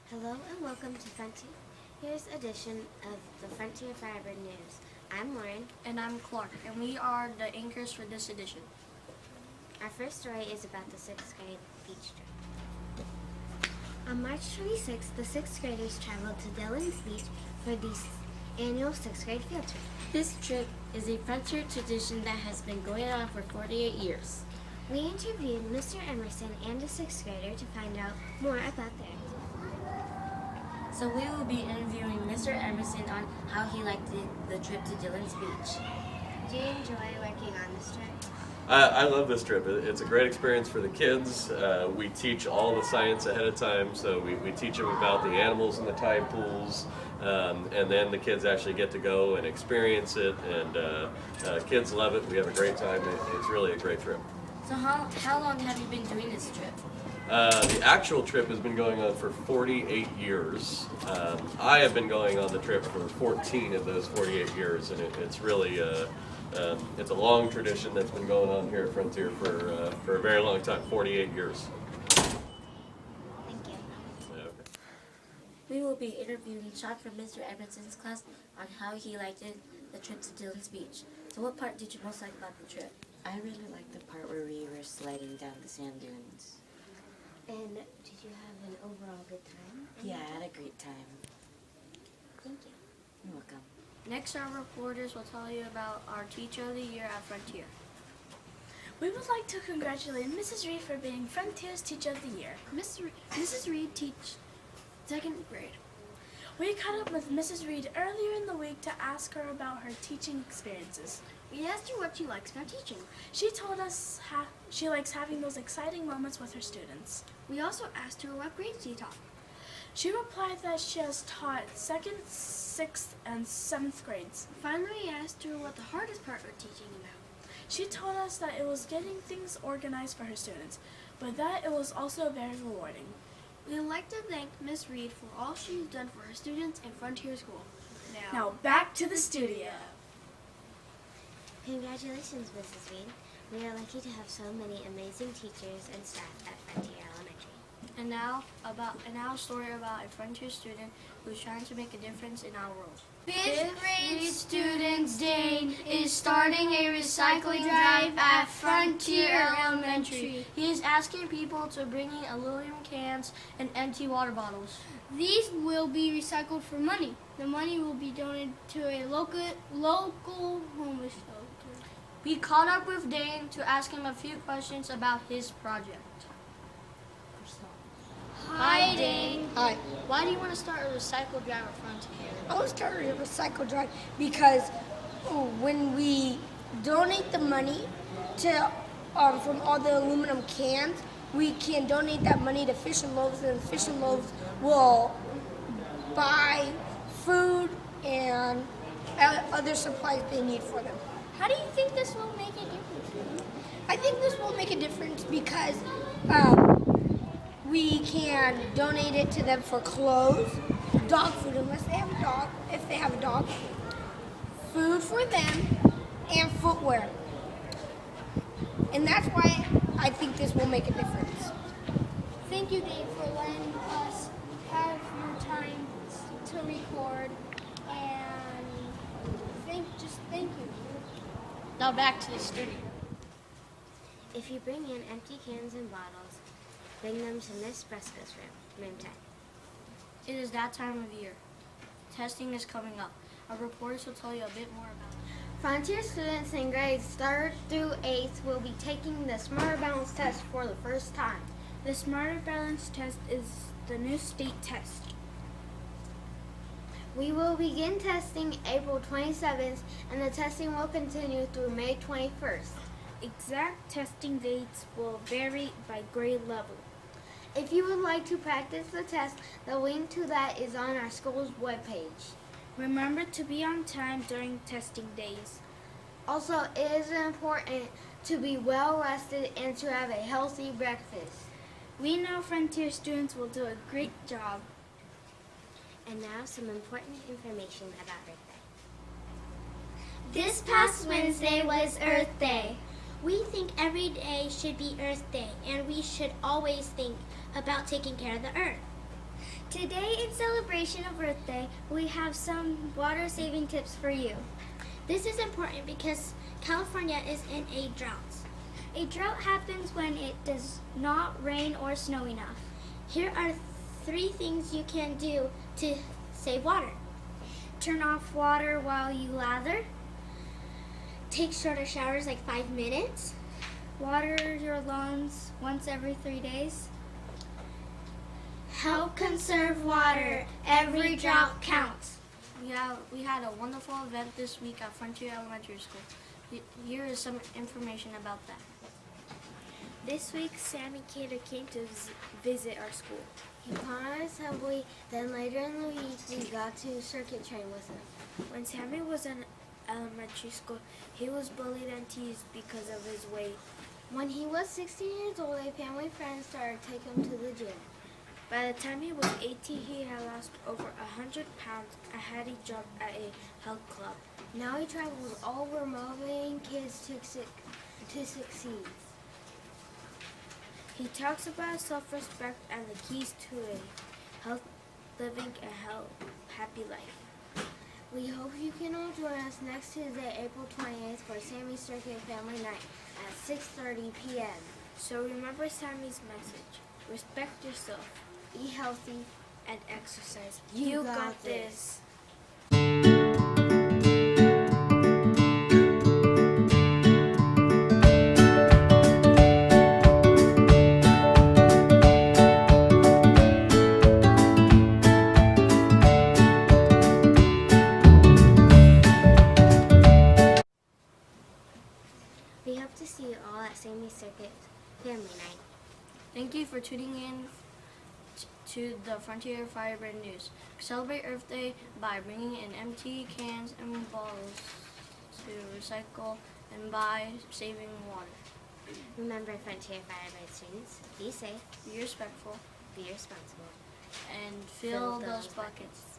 Hello and welcome to Frontier. Here's edition of the Frontier Firebird News. I'm Lauren. And I'm Clark, and we are the anchors for this edition. Our first story is about the 6th grade beach trip. On March 26th, the 6th graders traveled to Dillon's Beach for the annual 6th grade field trip. This trip is a Frontier tradition that has been going on for 48 years. We interviewed Mr. Emerson and a 6th grader to find out more about their activity. So we will be interviewing Mr. Emerson on how he liked the trip to Dillon's Beach. Do you enjoy working on this trip? I love this trip. It's a great experience for the kids. We teach all the science ahead of time, so we teach them about the animals in the tide pools, and then the kids actually get to go and experience it, and kids love it. We have a great time. It's really a great trip. So how long have you been doing this trip? The actual trip has been going on for 48 years. I have been going on the trip for 14 of those 48 years, and it's really it's a long tradition that's been going on here at Frontier for a very long time, 48 years. Thank you. Okay. We will be interviewing Sean from Mr. Emerson's class on how he liked the trip to Dillon's Beach. So what part did you most like about the trip? I really liked the part where we were sliding down the sand dunes. And did you have an overall good time? Yeah, I had a great time. Thank you. You're welcome. Next, our reporters will tell you about our Teacher of the Year at Frontier. We would like to congratulate Mrs. Reed for being Frontier's Teacher of the Year. Mrs. Reed teaches 2nd grade. We caught up with Mrs. Reed earlier in the week to ask her about her teaching experiences. We asked her what she likes about teaching. She told us she likes having those exciting moments with her students. We also asked her what grades she taught. She replied that she has taught 2nd, 6th, and 7th grades. Finally, we asked her what the hardest part of teaching about. She told us that it was getting things organized for her students, but that it was also very rewarding. We would like to thank Miss Reed for all she's done for her students in Frontier School. Now back to the studio. Congratulations, Mrs. Reed. We are lucky to have so many amazing teachers and staff at Frontier Elementary. And now a story about a Frontier student who's trying to make a difference in our world. 5th grade student Dane is starting a recycling drive at Frontier Elementary. He is asking people to bring in aluminum cans and empty water bottles. These will be recycled for money. The money will be donated to a local homeless shelter. We caught up with Dane to ask him a few questions about his project. Hi, Dane. Hi. Why do you want to start a recycle drive at Frontier? I want to start a recycle drive because when we donate the money to from all the aluminum cans, we can donate that money to Fish and Loaves, and Fish and Loaves will buy food and other supplies they need for them. How do you think this will make a difference? I think this will make a difference because we can donate it to them for clothes, dog food unless they have a dog, if they have a dog, food for them, and footwear. And that's why I think this will make a difference. Thank you, Dave, for letting us have your time to record, and thank you. Now back to the studio. If you bring in empty cans and bottles, bring them to Miss Bresca's room 10. It is that time of year. Testing is coming up. Our reporters will tell you a bit more about it. Frontier students in grades 3rd through 8th will be taking the Smarter Balance test for the first time. The Smarter Balance test is the new state test. We will begin testing April 27th, and the testing will continue through May 21st. Exact testing dates will vary by grade level. If you would like to practice the test, the link to that is on our school's webpage. Remember to be on time during testing days. Also, it is important to be well rested and to have a healthy breakfast. We know Frontier students will do a great job. And now some important information about Earth Day. This past Wednesday was Earth Day. We think every day should be Earth Day, and we should always think about taking care of the earth. Today, in celebration of Earth Day, we have some water-saving tips for you. This is important because California is in a drought. A drought happens when it does not rain or snow enough. Here are 3 things you can do to save water. Turn off water while you lather. Take shorter showers, like 5 minutes. Water your lawns once every 3 days. Help conserve water. Every drop counts. We had a wonderful event this week at Frontier Elementary School. Here is some information about that. This week, Sammy Cater came to visit our school. He taught our assembly, then later in the week we got to circuit train with him. When Sammy was in elementary school, he was bullied and teased because of his weight. When he was 16 years old, a family friend started taking him to the gym. By the time he was 18, he had lost over 100 pounds and had a job at a health club. Now he travels all over motivating kids to succeed. He talks about self-respect and the keys to a health living a happy life. We hope you can all join us next Tuesday, April 28th for Sammy's Circuit Family Night at 6:30 p.m. So remember Sammy's message. Respect yourself, Eat healthy. and exercise. You got this. We hope to see you all at Sammy's Circuit Family Night. Thank you for tuning in to the Frontier Firebird News. Celebrate Earth Day by bringing in empty cans and bottles to recycle and by saving water. Remember, Frontier Firebird students, be safe, Be respectful be responsible. and fill those buckets.